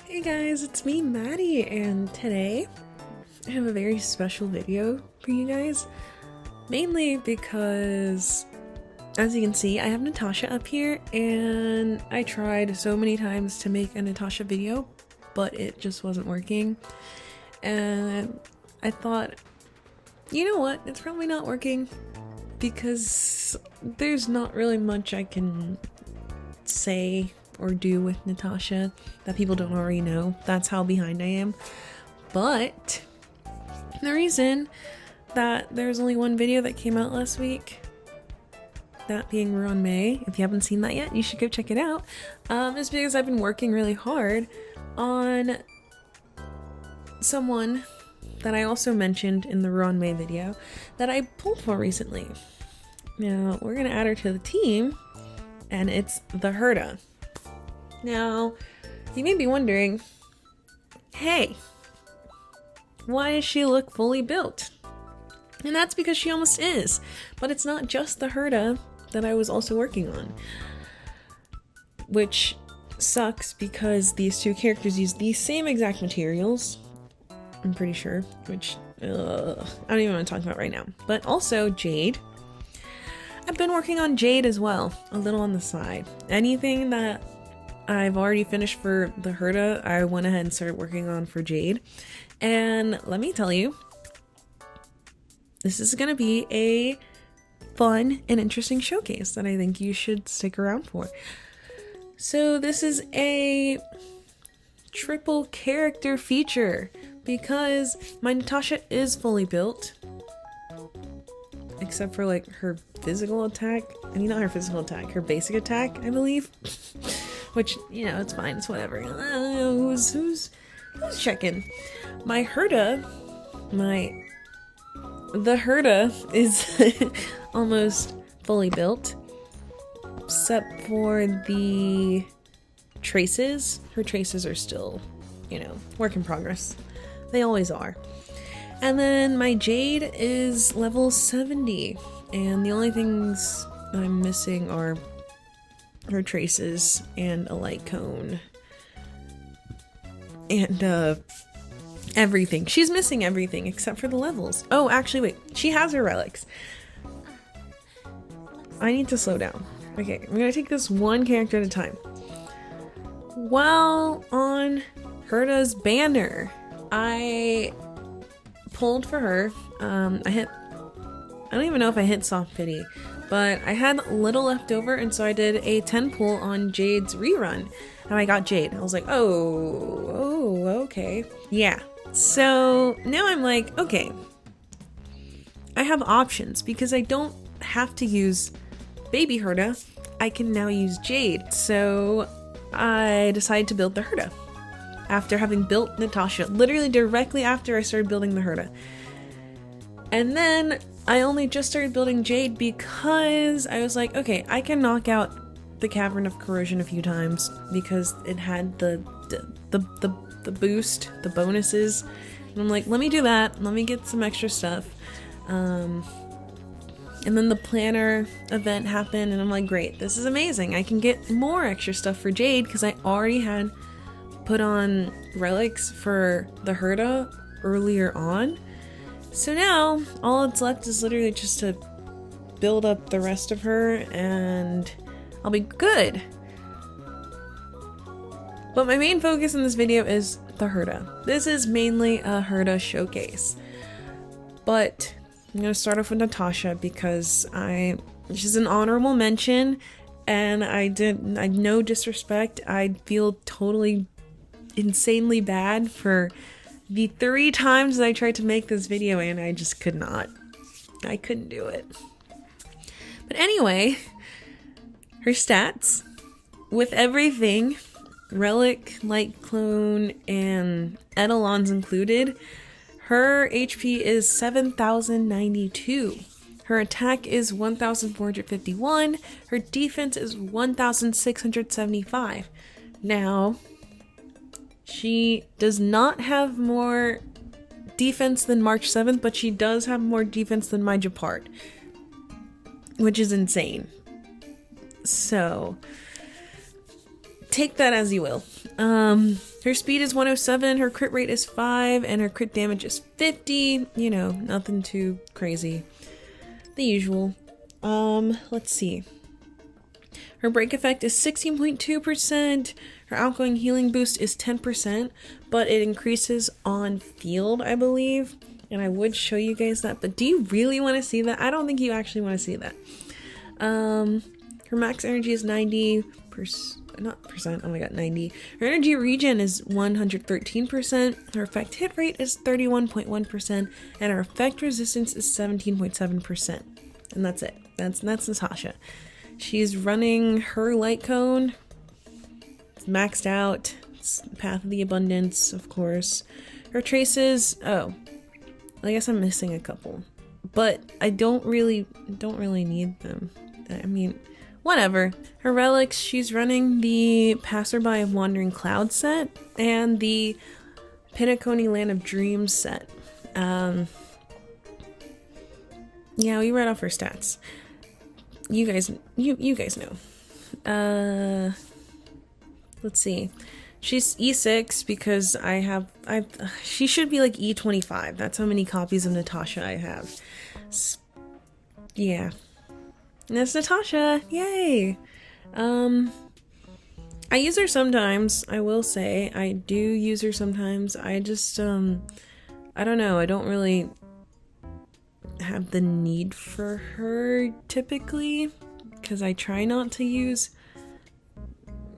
Hey guys, it's me, Maddie, and today I have a very special video for you guys. Mainly because, as you can see, I have Natasha up here, and I tried so many times to make a Natasha video, but it just wasn't working. And I thought, you know what, it's probably not working because there's not really much I can say or do with Natasha that people don't already know. That's how behind I am. But the reason that there's only one video that came out last week, that being Ruan May, if you haven't seen that yet, you should go check it out, is because I've been working really hard on someone that I also mentioned in the Ruan May video that I pulled for recently. Now, we're gonna add her to the team, and it's the Herda. Now, you may be wondering, hey, why does she look fully built? And that's because she almost is. But it's not just the Herda that I was also working on. Which sucks because these two characters use the same exact materials. I'm pretty sure. Which, I don't even want to talk about right now. But also Jade. I've been working on Jade as well. A little on the side. Anything that I've already finished for the Herda, I went ahead and started working on for Jade. And let me tell you, this is going to be a fun and interesting showcase that I think you should stick around for. So this is a triple character feature because my Natasha is fully built. Except for like her physical attack. I mean, not her physical attack, her basic attack, I believe. Which, you know, it's fine, it's whatever. Who's checking? My Herda, the Herda is almost fully built. Except for the traces. Her traces are still, you know, work in progress. They always are. And then my Jade is level 70. And the only things I'm missing are her traces and a light cone and everything. She's missing everything except for the levels. Oh, actually wait, she has her relics. I need to slow down. Okay, I'm gonna take this one character at a time. While on Herda's banner, I pulled for her. I don't even know if I hit soft pity, but I had little left over, and so I did a 10 pull on Jade's rerun, and I got Jade. I was like, oh, okay. Yeah. So now I'm like, okay, I have options because I don't have to use baby Herda. I can now use Jade. So I decided to build the Herda after having built Natasha, literally directly after I started building the Herda. And then I only just started building Jade because I was like, okay, I can knock out the Cavern of Corrosion a few times because it had the boost, the bonuses. And I'm like, let me do that. Let me get some extra stuff. And then the planner event happened, and I'm like, great, this is amazing. I can get more extra stuff for Jade because I already had put on relics for the Herda earlier on. So now, all that's left is literally just to build up the rest of her, and I'll be good. But my main focus in this video is the Herda. This is mainly a Herda showcase. But I'm going to start off with Natasha because she's an honorable mention, and no disrespect, I feel totally insanely bad for the 3 times that I tried to make this video and I just could not. I couldn't do it. But anyway, her stats, with everything, relic, light clone, and etalons included, her HP is 7,092. Her attack is 1,451. Her defense is 1,675. Now, she does not have more defense than March 7th, but she does have more defense than my Japart, which is insane. So, take that as you will. Her speed is 107, her crit rate is 5, and her crit damage is 50. You know, nothing too crazy. The usual. Let's see. Her break effect is 16.2%. Her outgoing healing boost is 10%, but it increases on field, I believe. And I would show you guys that, but do you really want to see that? I don't think you actually want to see that. Her max energy is 90%, not percent, oh my god, 90. Her energy regen is 113%. Her effect hit rate is 31.1%, and her effect resistance is 17.7%. And that's it. That's Natasha. She's running her light cone. It's maxed out. It's Path of the Abundance, of course. Her traces, oh, I guess I'm missing a couple, but I don't really need them. I mean, whatever. Her relics, she's running the Passerby of Wandering Cloud set and the Pinacone Land of Dreams set. Yeah, we read off her stats. You guys know. Let's see. She's E6 because she should be like E25. That's how many copies of Natasha I have. Yeah. And that's Natasha. Yay. I use her sometimes. I will say I do use her sometimes. I just, I don't know. I don't really have the need for her typically because I try not to use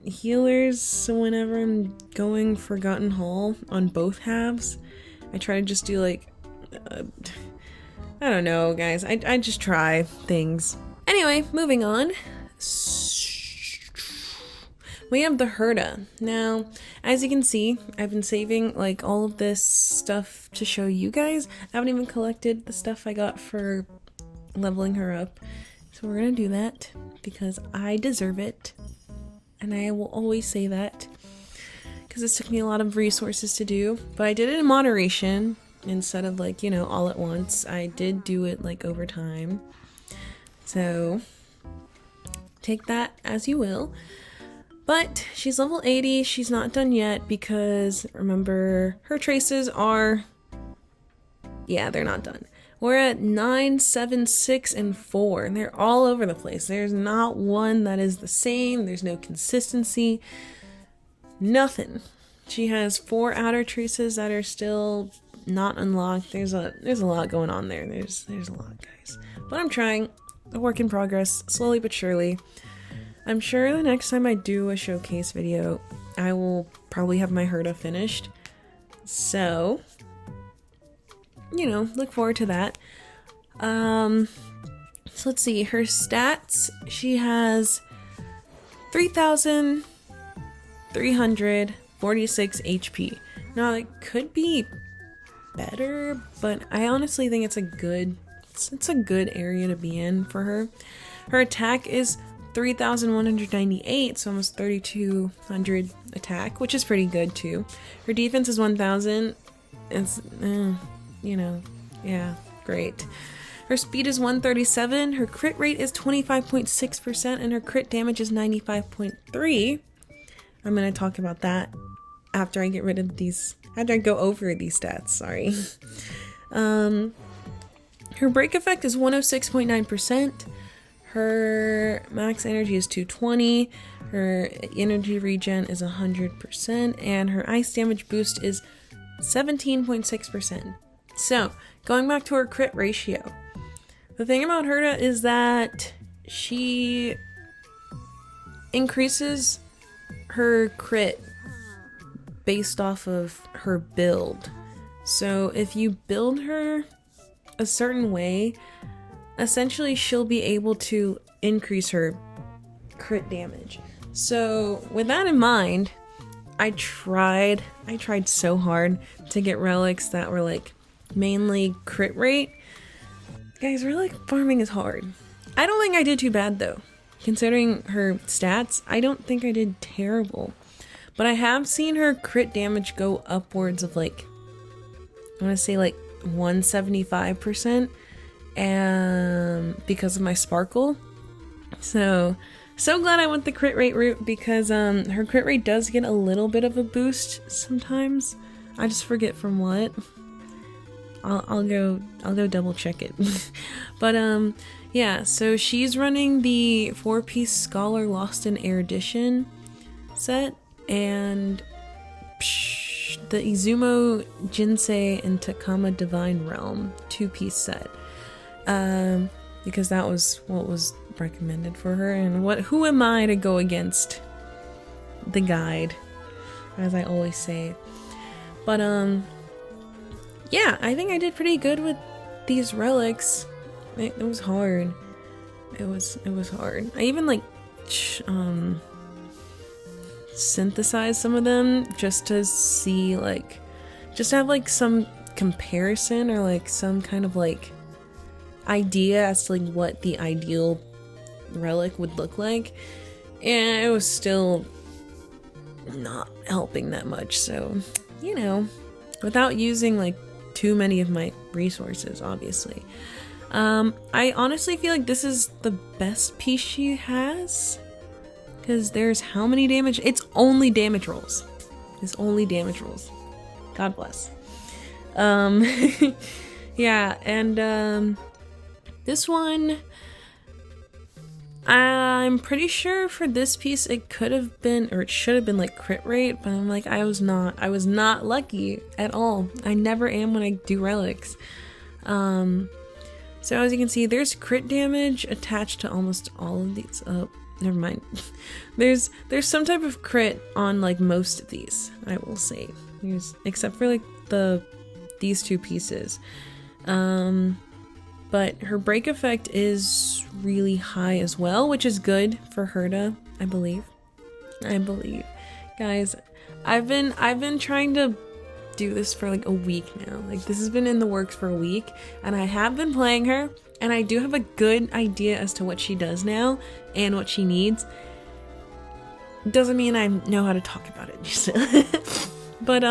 healers whenever I'm going Forgotten Hall on both halves. I try to just do like I don't know, guys. I just try things. Anyway, moving on. We have the Herda. Now, as you can see, I've been saving like all of this stuff to show you guys. I haven't even collected the stuff I got for leveling her up. So we're gonna do that because I deserve it. And I will always say that because this took me a lot of resources to do. But I did it in moderation instead of like, you know, all at once. I did do it like over time. So take that as you will. But she's level 80. She's not done yet because remember her traces are, yeah, they're not done. We're at 9, 7, 6, and 4. And they're all over the place. There's not one that is the same. There's no consistency. Nothing. She has 4 outer traces that are still not unlocked. There's a lot going on there. There's a lot, guys. But I'm trying. A work in progress, slowly but surely. I'm sure the next time I do a showcase video, I will probably have my Herda finished. So, you know, look forward to that. So let's see, her stats, she has 3,346 HP. Now, it could be better, but I honestly think it's a good area to be in for her. Her attack is 3,198, so almost 3,200 attack, which is pretty good too. Her defense is 1,000. It's, you know, yeah, great. Her speed is 137, her crit rate is 25.6%, and her crit damage is 95.3. I'm going to talk about that after I get rid of these, after I go over these stats, sorry. Her break effect is 106.9%. Her max energy is 220. Her energy regen is 100%. And her ice damage boost is 17.6%. So, going back to her crit ratio. The thing about Herda is that she increases her crit based off of her build. So, if you build her a certain way, essentially she'll be able to increase her crit damage. So with that in mind, I tried so hard to get relics that were like mainly crit rate. Guys, relic farming is hard. I don't think I did too bad though. Considering her stats, I don't think I did terrible. But I have seen her crit damage go upwards of like, I want to say like 175%, and because of my sparkle. So So glad I went the crit rate route because her crit rate does get a little bit of a boost sometimes. I just forget from what. I'll go double check it. But yeah, so she's running the 4-piece Scholar Lost in Erudition set and the Izumo Jinsei and Takama Divine Realm 2-piece set. Because that was what was recommended for her, and who am I to go against the guide, as I always say. But yeah, I think I did pretty good with these relics. It was hard. It was hard. I even like synthesized some of them just to see, like, just to have like some comparison or like some kind of like idea as to like what the ideal relic would look like, and it was still not helping that much. So, you know, without using like too many of my resources, obviously. I honestly feel like this is the best piece she has, because there's how many damage? It's only damage rolls. It's only damage rolls. God bless. Yeah, and this one, I'm pretty sure for this piece it could have been, or it should have been like crit rate, but I'm like, I was not lucky at all. I never am when I do relics. So as you can see, there's crit damage attached to almost all of these. Oh, never mind. There's some type of crit on like most of these, I will say. Except for like these 2 pieces. But her break effect is really high as well, which is good for Herta, I believe. Guys, I've been trying to do this for like a week now. Like, this has been in the works for a week, and I have been playing her, and I do have a good idea as to what she does now and what she needs. Doesn't mean I know how to talk about it. But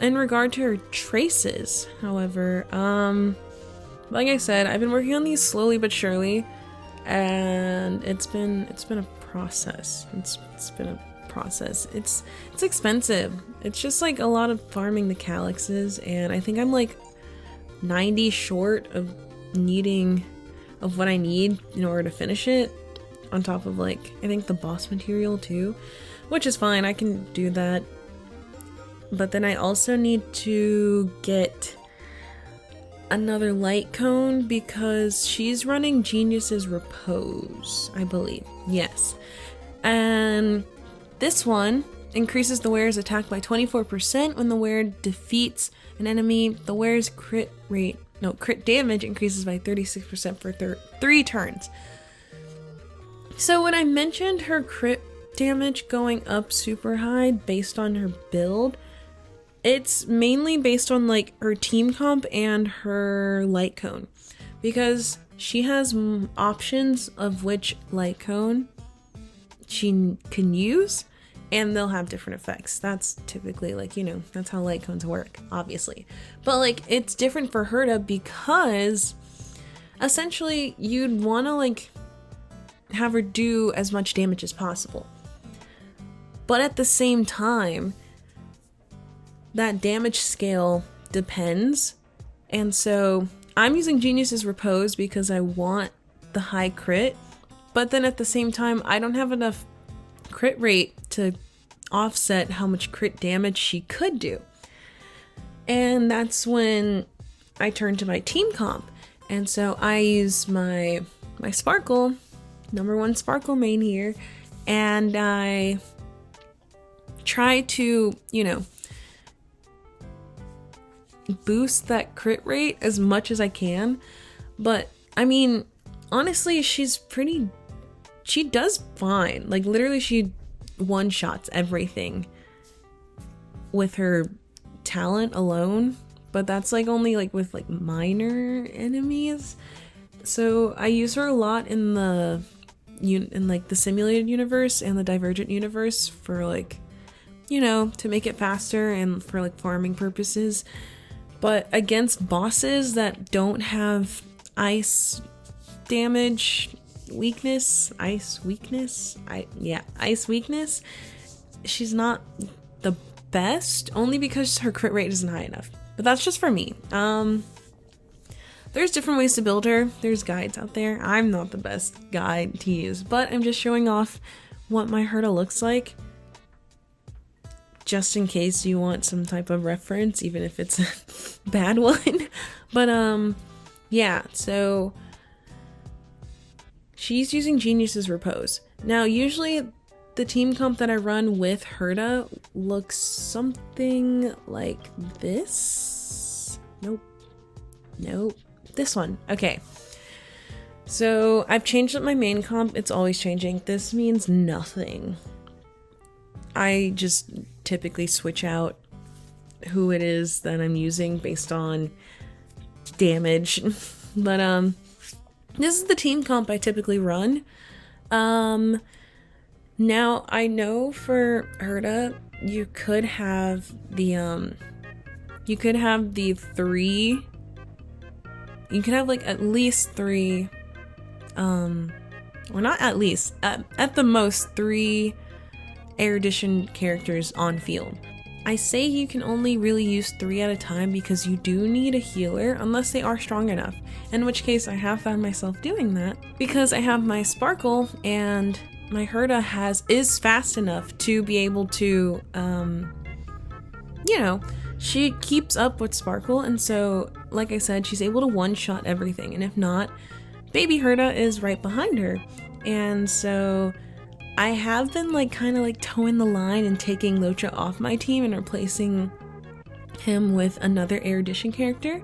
in regard to her traces, however, like I said, I've been working on these slowly but surely, and it's been a process. It's been a process. It's expensive. It's just like a lot of farming the calyxes, and I think I'm like 90 short of what I need in order to finish it, on top of like, I think the boss material too, which is fine, I can do that. But then I also need to get another light cone because she's running Genius's Repose, I believe. Yes. And this one increases the wearer's attack by 24% when the wearer defeats an enemy. The wearer's crit damage increases by 36% for 3 turns. So when I mentioned her crit damage going up super high based on her build, it's mainly based on like her team comp and her light cone, because she has options of which light cone she can use, and they'll have different effects. That's typically like, you know, that's how light cones work, obviously. But like, it's different for Herta because essentially you'd want to like have her do as much damage as possible, but at the same time that damage scale depends. And so I'm using Genius's Repose because I want the high crit, but then at the same time I don't have enough crit rate to offset how much crit damage she could do. And that's when I turn to my team comp. And so I use my Sparkle, #1 Sparkle main here, and I try to, you know, boost that crit rate as much as I can. But I mean, honestly, she does fine. Like, literally she one-shots everything with her talent alone, but that's like only like with like minor enemies. So I use her a lot in like the simulated universe and the divergent universe for like, you know, to make it faster and for like farming purposes. But against bosses that don't have ice damage weakness, ice weakness, ice weakness. She's not the best, only because her crit rate isn't high enough. But that's just for me. There's different ways to build her. There's guides out there. I'm not the best guide to use, but I'm just showing off what my Herta looks like, just in case you want some type of reference, even if it's a bad one. But yeah, so she's using Genius's Repose. Now, usually the team comp that I run with Herta looks something like this. Nope. This one. Okay. So I've changed up my main comp. It's always changing. This means nothing. I just typically switch out who it is that I'm using based on damage. But this is the team comp I typically run. Now I know for Herta you could have the three. You can have like at least three, or not at least, at the most 3 Erudition characters on field. I say you can only really use 3 at a time because you do need a healer unless they are strong enough, in which case I have found myself doing that because I have my Sparkle and my Herta is fast enough to be able to, she keeps up with Sparkle, and so, like I said, she's able to one-shot everything, and if not, baby Herta is right behind her. And so I have been kind of towing the line and taking Locha off my team and replacing him with another Erudition character.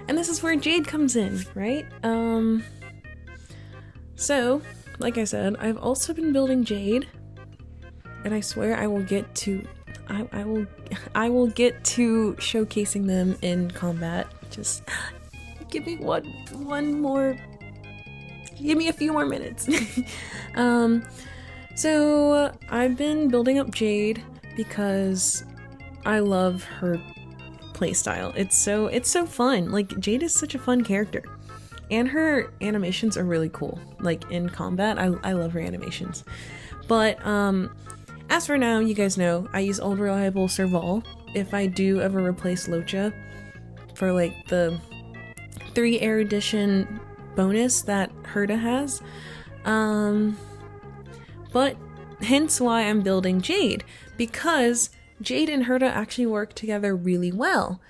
And this is where Jade comes in, right? So, like I said, I've also been building Jade, and I swear I will get to I will get to showcasing them in combat. Just give me give me a few more minutes. So I've been building up Jade because I love her playstyle. It's so fun. Jade is such a fun character, and her animations are really cool. In combat, I love her animations. But as for now, you guys know I use Old Reliable Serval if I do ever replace Locha for the 3 Erudition bonus that Herta has. But hence why I'm building Jade, because Jade and Herta actually work together really well,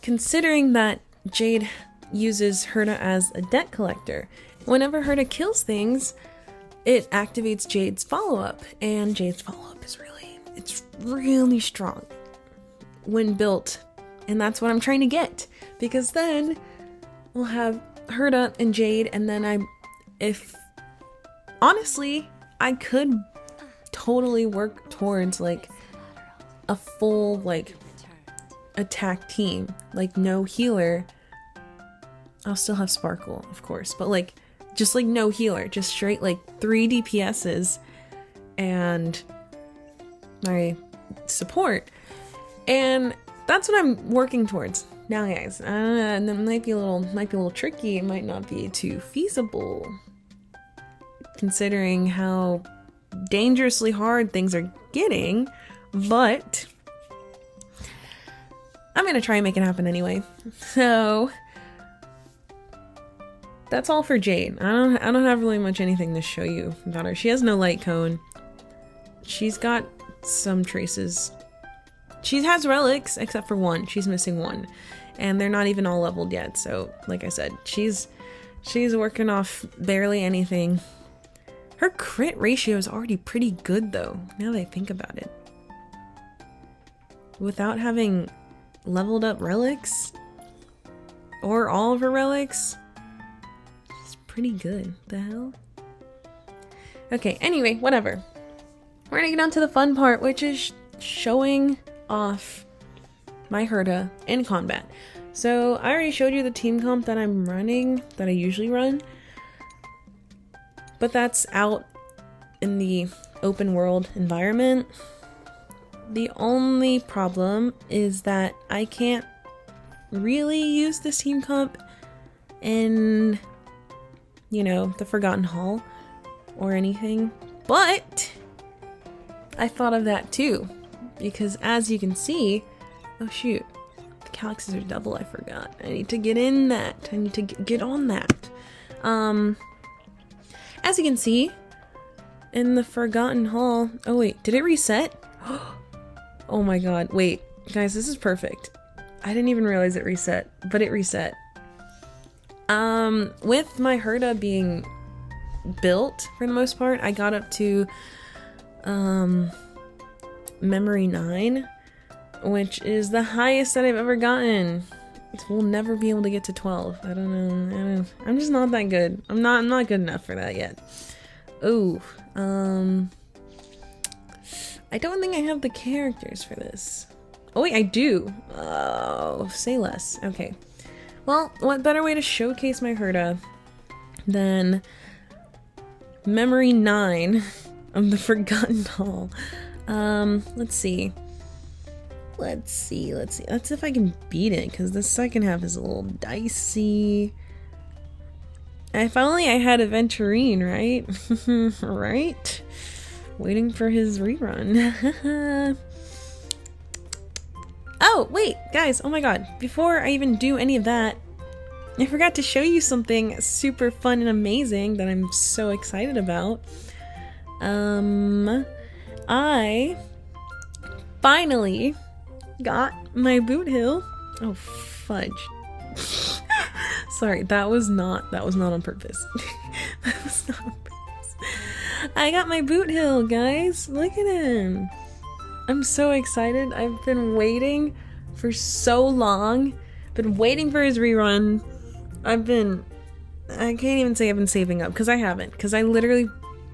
considering that Jade uses Herta as a debt collector. Whenever Herta kills things, it activates Jade's follow-up, and Jade's follow-up is really strong when built, and that's what I'm trying to get, because then we'll have Herta and Jade, and then honestly, I could totally work towards a full attack team, no healer. I'll still have Sparkle, of course, but just no healer, just straight 3 DPSs and my support, and that's what I'm working towards. Now, guys, that might be a little tricky. It might not be too feasible, considering how dangerously hard things are getting, but I'm gonna try and make it happen anyway. So that's all for Jade. I don't have really much anything to show you about her. She has no light cone. She's got some traces. She has relics, except for 1. She's missing 1. And they're not even all leveled yet. So, like I said, she's working off barely anything. Her crit ratio is already pretty good, though, now that I think about it. Without having leveled up relics, or all of her relics, pretty good. The hell? Okay, anyway, whatever. We're gonna get on to the fun part, which is showing off my Herta in combat. So I already showed you the team comp that I'm running, that I usually run, but that's out in the open world environment. The only problem is that I can't really use this team comp in, you know, the Forgotten Hall or anything. But I thought of that too, because as you can see, oh shoot, the calyxes are double, I forgot. I need to get in that. I need to get on that. As you can see, in the Forgotten Hall, oh wait, did it reset? Oh my god, wait, guys, this is perfect. I didn't even realize it reset, but it reset. With my Herda being built for the most part, I got up to memory 9, which is the highest that I've ever gotten. We'll never be able to get to 12. I don't know. I'm just not that good. I'm not good enough for that yet. Ooh, I don't think I have the characters for this. Oh wait, I do. Oh, say less. Okay. Well, what better way to showcase my Herda than memory 9 of the Forgotten Hall? Let's see. Let's see. Let's see if I can beat it, because the second half is a little dicey. If only I had Aventurine, right? Right? Waiting for his rerun. Oh, wait, guys. Oh my god. Before I even do any of that, I forgot to show you something super fun and amazing that I'm so excited about. I finally got my boot hill. Oh, fudge. Sorry, that was not on purpose. That was not on purpose. I got my boot hill, guys. Look at him. I'm so excited. I've been waiting for so long. Been waiting for his rerun. I can't even say I've been saving up, because I haven't. Because I literally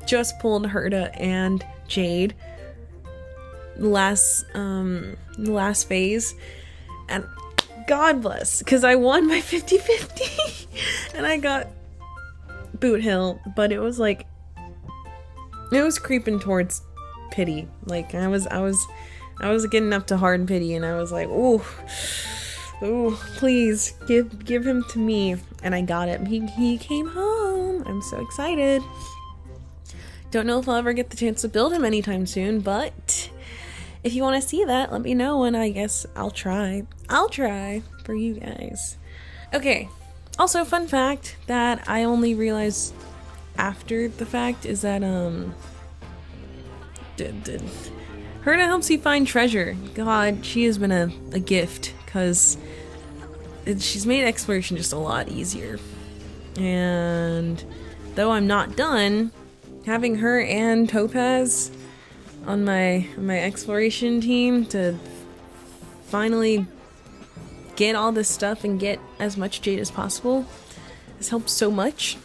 just pulled Herda and Jade last phase, and God bless, because I won my 50-50 and I got boot hill, but it was like, it was creeping towards pity. Like I was getting up to hard pity, and I was like, ooh, please give him to me. And I got it. He came home. I'm so excited. Don't know if I'll ever get the chance to build him anytime soon, but if you want to see that, let me know, and I guess I'll try for you guys. Okay, also fun fact that I only realized after the fact is that Herda helps you find treasure. God, she has been a gift, because she's made exploration just a lot easier. And though I'm not done, having her and Topaz on my exploration team to finally get all this stuff and get as much jade as possible has helped so much.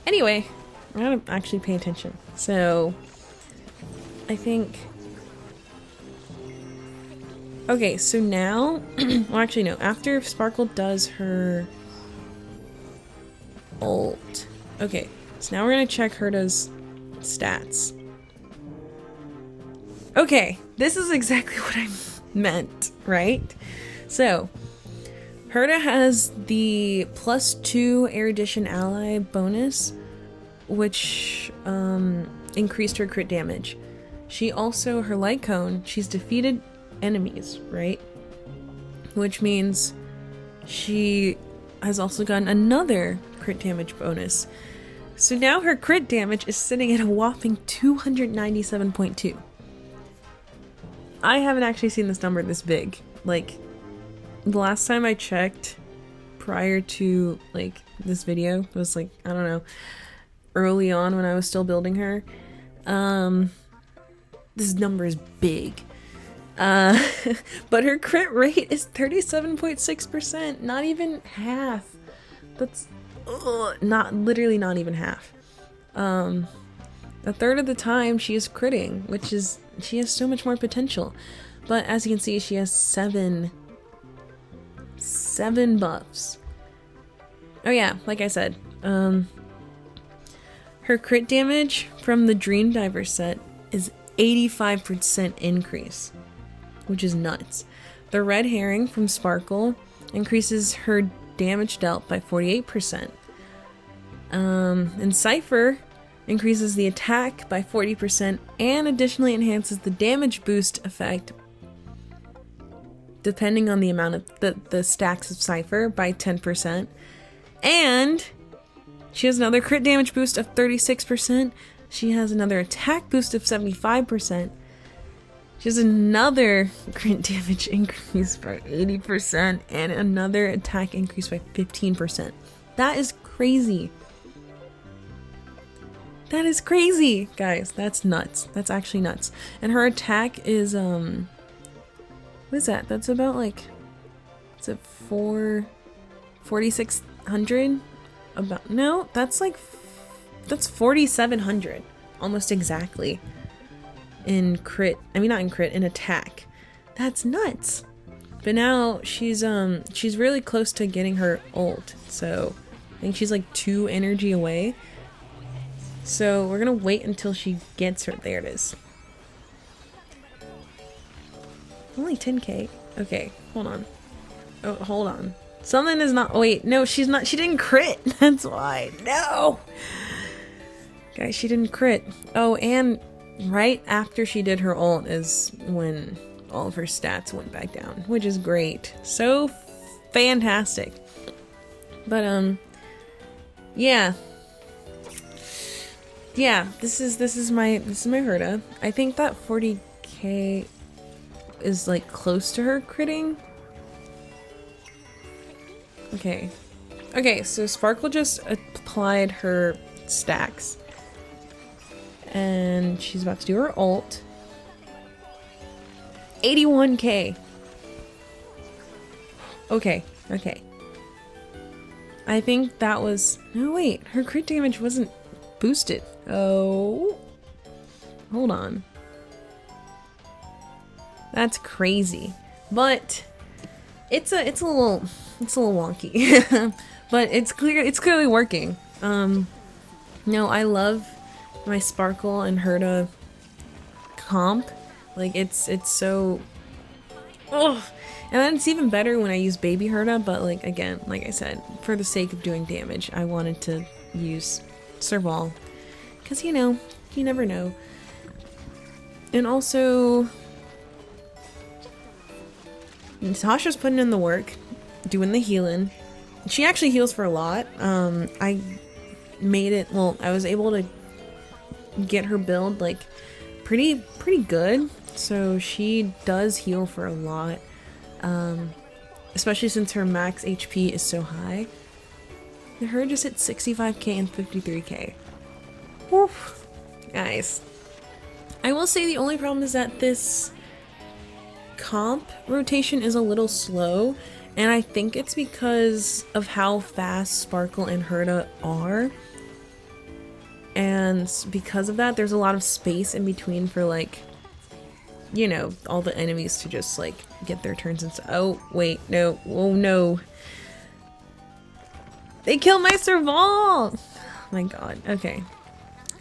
Anyway, I gotta actually pay attention. So I think, okay, so now well, actually no, after Sparkle does her ult, okay, so now we're gonna check Herda's stats. Okay, this is exactly what I meant, right? So, Herda has the +2 Erudition ally bonus, which increased her crit damage. She also, her light cone, she's defeated enemies, right? Which means she has also gotten another crit damage bonus. So now her crit damage is sitting at a whopping 297.2. I haven't actually seen this number this big. Like, the last time I checked prior to, like, this video was, like, I don't know, early on when I was still building her. This number is big. But her crit rate is 37.6%. Not even half. That's literally not even half. A third of the time she is critting, which is, she has so much more potential. But as you can see, she has seven buffs. Oh yeah, like I said, her crit damage from the Dream Diver set is 85% increase, which is nuts. The Red Herring from Sparkle increases her damage dealt by 48%. And Cypher increases the attack by 40% and additionally enhances the damage boost effect depending on the amount of the stacks of Cypher by 10%. And she has another crit damage boost of 36%. She has another attack boost of 75%. She has another crit damage increase by 80% and another attack increase by 15%. That is crazy. That is crazy, guys. That's nuts. That's actually nuts. And her attack is, what is that? That's about like, is it 4,600? About, no, that's like, that's 4,700. Almost exactly. In crit, I mean not in crit, in attack. That's nuts. But now she's really close to getting her ult. So I think she's like 2 energy away. So we're gonna wait until she gets her. There it is. Only 10k. Okay, hold on. Oh, hold on. Something is not. Oh, wait, no, she's not. She didn't crit. That's why. No, guys, she didn't crit. Oh, and right after she did her ult is when all of her stats went back down, which is great. So fantastic. But yeah. Yeah, this is my Herta. I think that 40k is like close to her critting. Okay. Okay, so Sparkle just applied her stacks. And she's about to do her ult. 81k. Okay, okay. I think that was... No, wait. Her crit damage wasn't boosted. Oh. Hold on. That's crazy. But it's a little wonky. But it's clearly working. No, I love my Sparkle and Herta comp. Like it's so ugh. And then it's even better when I use baby Herta, but like again, like I said, for the sake of doing damage, I wanted to use Serval. Cause you know, you never know. And also Natasha's putting in the work, doing the healing. She actually heals for a lot. I made it, well, I was able to get her build like pretty good. So she does heal for a lot. Especially since her max HP is so high. Her just hit 65k and 53k. Woof. Guys. I will say the only problem is that this comp rotation is a little slow. And I think it's because of how fast Sparkle and Herta are. And because of that, there's a lot of space in between for like, you know, all the enemies to just like get their turns and oh, wait, no, oh no. They killed my Serval! Oh my god, okay.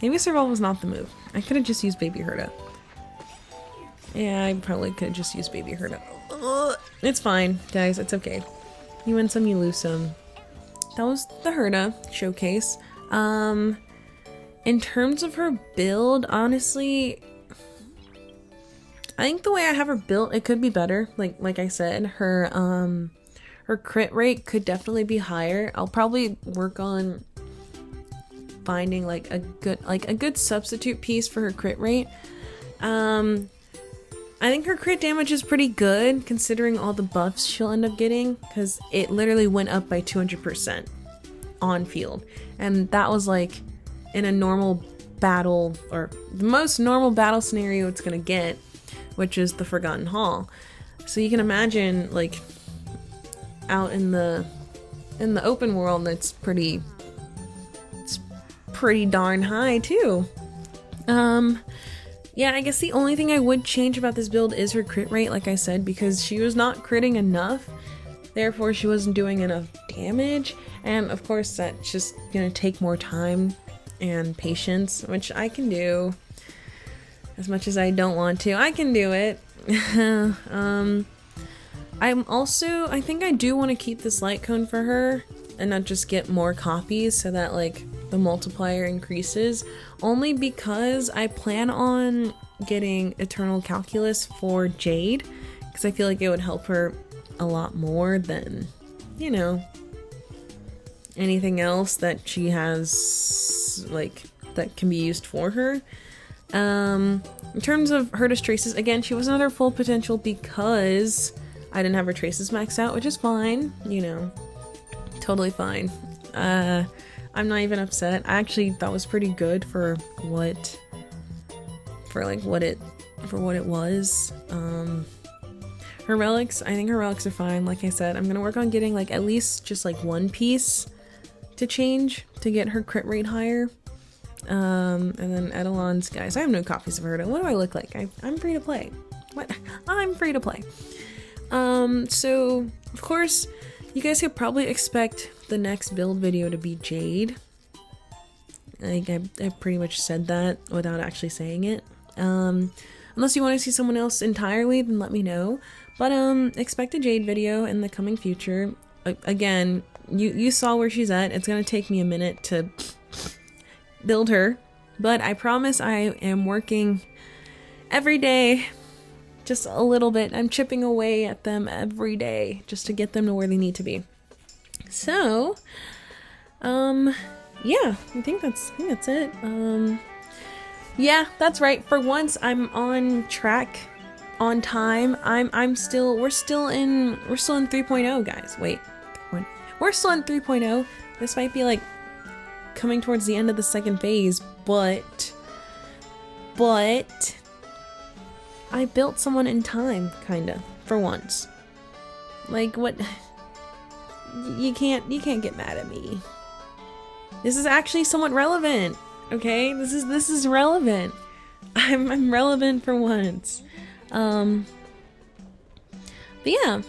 Maybe Serval was not the move. I could have just used baby Herta. Yeah, I probably could have just used baby Herta. Ugh. It's fine, guys, it's okay. You win some, you lose some. That was the Herta showcase. In terms of her build, honestly, I think the way I have her built, it could be better. Like I said, her crit rate could definitely be higher. I'll probably work on finding like a good substitute piece for her crit rate. I think her crit damage is pretty good considering all the buffs she'll end up getting, because it literally went up by 200% on field, and that was like in a normal battle, or the most normal battle scenario it's gonna get, which is the Forgotten Hall. So you can imagine like out in the open world, it's pretty darn high too. Yeah, I guess the only thing I would change about this build is her crit rate, like I said, because she was not critting enough, therefore she wasn't doing enough damage, and of course that's just gonna take more time and patience, which I can do. As much as I don't want to, I can do it. I think I do want to keep this light cone for her and not just get more copies so that like the multiplier increases, only because I plan on getting Eternal Calculus for Jade, because I feel like it would help her a lot more than, you know, anything else that she has like that can be used for her. In terms of Herta's traces, again, she wasn't at her full potential because I didn't have her traces maxed out, which is fine, you know, totally fine. I'm not even upset. I actually thought it was pretty good for what it was. Her relics, I think her relics are fine. Like I said, I'm gonna work on getting like at least just like one piece to change to get her crit rate higher. And then Eidolon's, guys, I have no copies of Herta. What do I look like? I'm free to play. What? I'm free to play. So of course, you guys could probably expect the next build video to be Jade. I pretty much said that without actually saying it. Unless you want to see someone else entirely, then let me know. But expect a Jade video in the coming future. Again, you saw where she's at. It's gonna take me a minute to build her, but I promise I am working every day, just a little bit. I'm chipping away at them every day just to get them to where they need to be. So, yeah, I think that's it. Yeah, that's right. For once, I'm on track, on time. We're still in 3.0, guys. Wait, we're still in 3.0. This might be like coming towards the end of the second phase, but I built someone in time, kinda, for once. Like, what? You can't get mad at me. This is actually somewhat relevant, okay? This is relevant. I'm relevant for once. But yeah,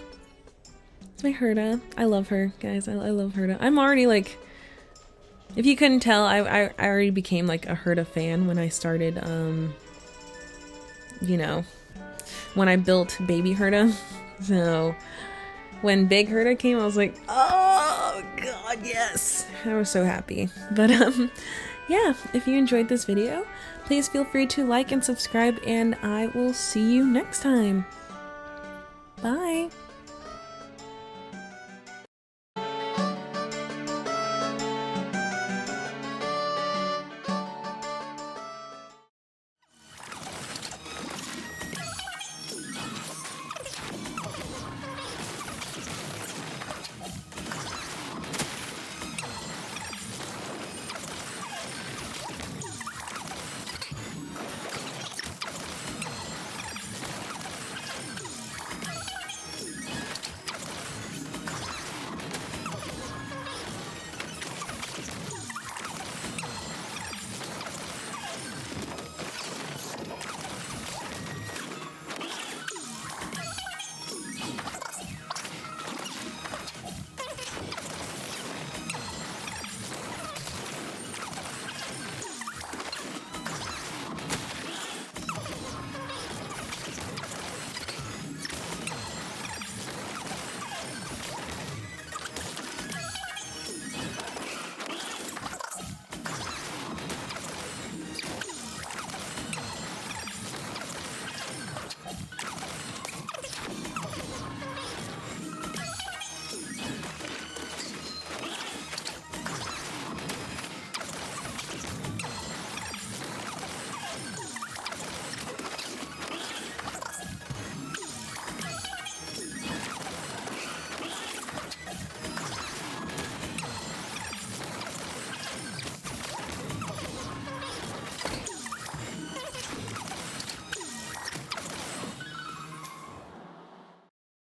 it's my Herta. I love her, guys. I love Herta. I'm already like, if you couldn't tell, I already became like a Herta fan when I started, you know, when I built baby Herta. So when big Herta came, I was like, oh god, yes! I was so happy. But yeah, if you enjoyed this video, please feel free to like and subscribe, and I will see you next time. Bye!